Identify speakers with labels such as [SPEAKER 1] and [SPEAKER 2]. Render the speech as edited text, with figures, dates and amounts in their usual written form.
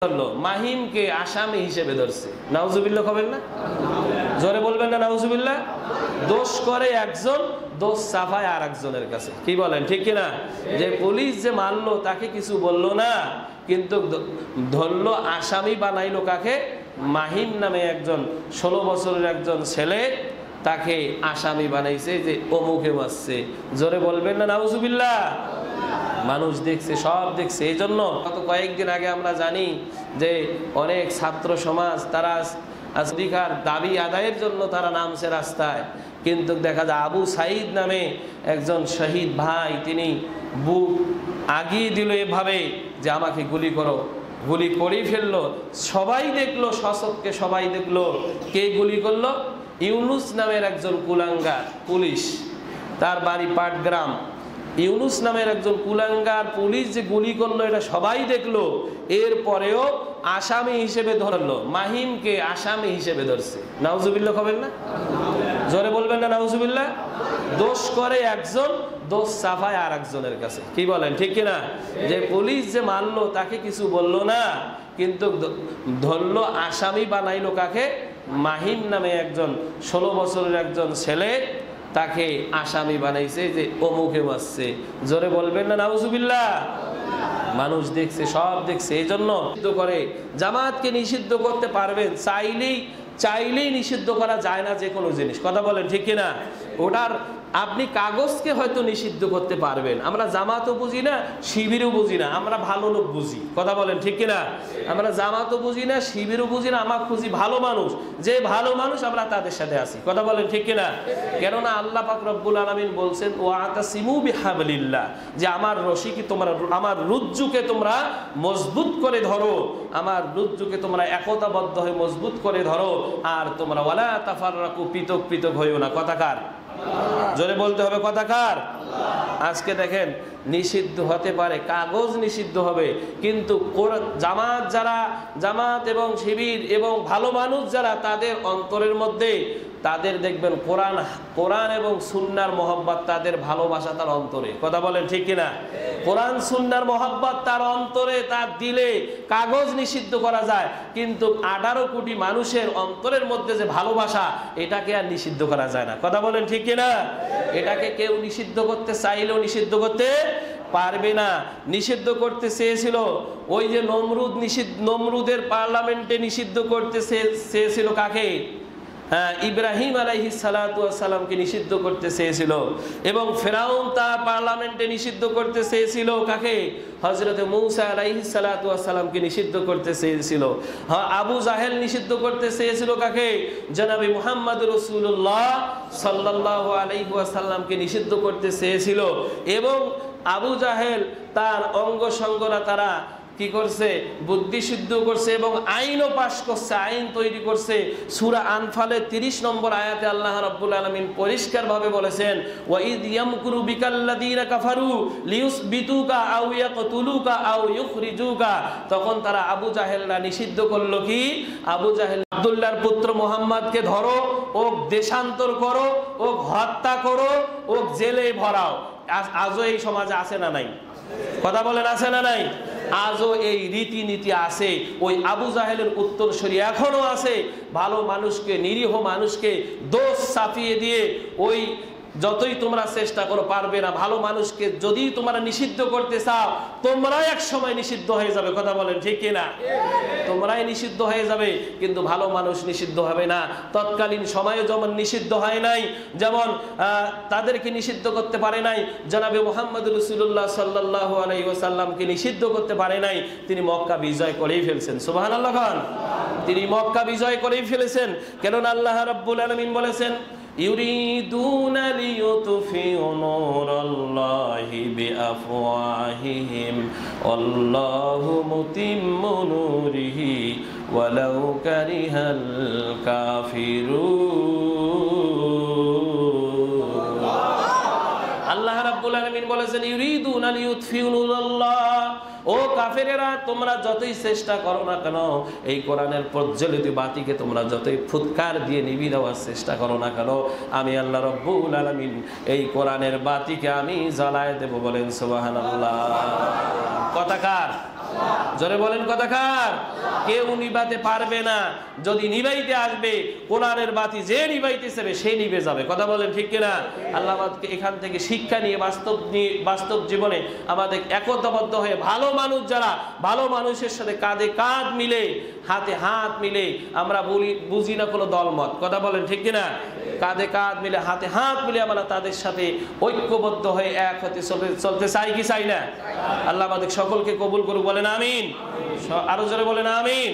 [SPEAKER 1] মাহিমকে আসামি হিসেবে ধরছে। নাউজুবিল্লাহ কবেন না, জোরে বলবেন না নাউজুবিল্লাহ। দোষ করে একজন, দোষ চাপায় আর একজনের কাছে। কি বলেন, ঠিক কিনা? যে পুলিশ যে মারলো তাকে কিছু বললো না, কিন্তু ধরলো আসামি বানাইলো কাকে? মাহিম নামে একজন 16 বছরের একজন ছেলে, তাকে আসামি বানাইছে যে অমুকে মারছে। জোরে বলবেন না নাউজুবিল্লাহ। মানুষ দেখছে, সব দেখছে। এই জন্য গত কয়েকদিন আগে আমরা জানি যে অনেক ছাত্র সমাজ তারা অধিকার দাবি আদায়ের জন্য তারা নামছে রাস্তায়, কিন্তু দেখা যায় আবু সাইদ নামে একজন শহীদ ভাই, তিনি বুক আগিয়ে দিল এভাবে যে আমাকে গুলি করো, গুলি করেই ফেললো। সবাই দেখলো, সশস্ত্রকে সবাই দেখলো। কে গুলি করলো? ইউনুস নামের একজন কুলাঙ্গার পুলিশ, তার বাড়ি পাটগ্রাম। ইউনুস নামের একজন কুলাঙ্গার পুলিশ যে গুলি করলো এটা সবাই দেখলো। এরপরেও আসামি হিসেবে ধরলো, মাহিমকে আসামি হিসেবে ধরছে। নাউজুবিল্লাহ কবেন না, জোরে বলবেন না নাউজুবিল্লাহ। দোষ করে একজন, দোষ চাপায় আর একজনের কাছে। কি বলেন, ঠিক কিনা? যে পুলিশ যে মারলো তাকে কিছু বললো না, কিন্তু ধরলো আসামি বানাইলো কাকে? মাহিম নামে একজন 16 বছরের একজন ছেলে, তাকে আসামি বানাইছে যে অমুকে মারছে। জোরে বলবেন না নাউজুবিল্লাহ। মানুষ দেখছে, সব দেখছে। এই জন্য করে জামাতকে নিষিদ্ধ করতে পারবেন, চাইলেই নিষিদ্ধ করা যায় না যে কোনো জিনিস। কথা বলেন, ঠিক কিনা? ওটার আপনি কাগজকে হয়তো নিষিদ্ধ করতে পারবেন। আমরা জামাতও বুঝি না, শিবিরও বুঝি না, আমরা ভালো লোক বুঝি। কথা বলেন, ঠিক কিনা? আমরা জামাতও বুঝি না, শিবিরও বুঝি না, আমরা খুঁজি ভালো মানুষ। যে ভালো মানুষ আমরা তাদের সাথে আছি। কথা বলেন, ঠিক কিনা? কেননা আল্লাহ পাক রব্বুল আলামিন বলছেন ওয়াতাসিমু বিহাবলিল্লাহ, যে আমার রশিকে তোমরা, আমার রুজ্জুকে তোমরা মজবুত করে ধরো, আমার রুজ্জুকে তোমরা একতাবদ্ধ হয়ে মজবুত করে ধরো, আর তোমরা ওয়ালা তাফাররাকু, পৃথক পৃথক হইও না। কথাকার? জোরে বলতে হবে, কথাকার? আজকে দেখেন নিষিদ্ধ হতে পারে, কাগজ নিষিদ্ধ হবে, কিন্তু জামাত এবং শিবির এবং ভালো মানুষ যারা, তাদের অন্তরের মধ্যে তাদের দেখবেন কোরআন এবং সুন্নাহর মহব্বত, তাদের ভালোবাসা তার অন্তরে। কথা বলেন, ঠিক কিনা? কোরআন সুন্নাহর মহব্বত তার অন্তরে, তার দিলে কাগজ নিষিদ্ধ করা যায়, কিন্তু 18 কোটি মানুষের অন্তরের মধ্যে যে ভালোবাসা, এটাকে আর নিষিদ্ধ করা যায় না। কথা বলেন, ঠিক কিনা? এটাকে কেউ নিষিদ্ধ করতে চাইলেও নিষিদ্ধ করতে পারবে না। নিষিদ্ধ করতে চেয়েছিল ওই যে নমরুদের পার্লামেন্টে নিষিদ্ধ করতে চেয়েছিল কাকে? হ্যাঁ, ইব্রাহিম আলাইহিস সালাতু ওয়াস সালামকে নিষিদ্ধ করতে চেয়েছিল। এবং ফেরাউন তার পার্লামেন্টে নিষিদ্ধ করতে চেয়েছিল কাকে? হযরত মূসা আলাইহিস সালাতু ওয়াস সালামকে নিষিদ্ধ করতে চেয়েছিল। হ্যাঁ, আবু জাহেল নিষিদ্ধ করতে চেয়েছিল কাকে? জনাবে মুহাম্মদ রাসূলুল্লাহ সাল্লাল্লাহু আলাইহি ওয়াসাল্লামকে নিষিদ্ধ করতে চেয়েছিল। এবং আবু জাহেল তার অঙ্গ সঙ্গরা তারা কি করছে? বুদ্ধি সিদ্ধ করছে এবং আইনও পাশ করছে, আইন তৈরি করছে। সূরা আনফালের 30 নম্বর আয়াতে আল্লাহ রাব্বুল আলামিন পরিষ্কারভাবে বলেছেন, ওয়াইদ ইয়ামকুরু বিকাল্লাযীনা কাফারু লিয়ুসবিতুকা আও ইয়াকতুলুকা আও ইউখরিজুকা। তখন তারা আবু জাহেলরা নিষিদ্ধ করলো কি? আবু জাহেল, আব্দুল্লাহর পুত্র মুহাম্মদকে ধরো, ও দেশান্তর করো, ও হত্যা করো, ও জেলে ভরাও। আজও এই সমাজে আছে না নাই? কথা বলেন, আছে না নাই? আজও এই রীতিনীতি আছে। ওই আবু জাহেলের উত্তরসূরি এখনো আছে। ভালো মানুষকে, নিরীহ মানুষকে দোষ চাপিয়ে দিয়ে, ওই যতই তোমরা চেষ্টা করো পারবে না। ভালো মানুষকে যদি তোমরা নিষিদ্ধ করতে চাও, তোমরাই এক সময় নিষিদ্ধ হয়ে যাবে। কথা বলেন, ঠিক কিনা? তোমরাই নিষিদ্ধ হয়ে যাবে, কিন্তু ভালো মানুষ নিষিদ্ধ হবে না। তৎকালীন সময়ে যেমন নিষিদ্ধ হয় নাই, যেমন তাদেরকে নিষিদ্ধ করতে পারে নাই, জনাবে মুহাম্মদ রাসূলুল্লাহ সাল্লাল্লাহু আলাইহি ওয়াসাল্লামকে নিষিদ্ধ করতে পারে নাই। তিনি মক্কা বিজয় করেই ফেলছেন। সুবহানাল্লাহ খান। তিনি মক্কা বিজয় করেই ফেলেছেন। কেননা আল্লাহ রাব্বুল আলামিন বলেছেন, ইউরিদুনা লিয়ুতফিউ নূরাল্লাহি বিআফওয়াহিহিম ওয়াল্লাহু মুতিম্মু নূরিহি ওয়ালাউ কারিহাল কাফিরুন। আল্লাহ রাব্বুল আলামিন বলেছেন, ইউরিদুনা লিয়ুতফিউ নূরাল্লাহ, ও কাফেরেরা, তোমরা যতই চেষ্টা করো না কেন, এই কোরআনের প্রজ্বলিত বাতিকে তোমরা যতই ফুৎকার দিয়ে নিভিয়ে দেওয়ার চেষ্টা করো না কেন, আমি আল্লাহ রাব্বুল আলামিন এই কোরআনের বাতিকে আমি জ্বালায় দেব। বলেন সুবহানাল্লাহ। কথাকার? জোরে বলেন কথাকার। কেউ নিভাতে পারবে না, যদি নিভাইতে আসবে কোরআনের বাতি যে নিভাইতেছে সে নিভে যাবে। কথা বলেন ঠিক কিনা? আল্লাহ আমাদেরকে এখান থেকে শিক্ষা নিয়ে বাস্তব জীবনে আমাদের একতাবদ্ধ হয়ে ভালো মানুষ যারা, ভালো মানুষের সাথে কাঁধে কাঁধ মিলে হাতে হাত মিলে, আমরা বুঝি না কোনো দলমত। কথা বলেন ঠিক কিনা? কাঁধে কাঁধ মিলে হাতে হাত মিলে আমরা তাদের সাথে ঐক্যবদ্ধ হয়ে এক হতে চলতে চাই কি চাই না? আল্লাহ আমাদের সকলকে কবুল করুক, বলেন আমিন। আরো জোরে বলেন আমিন।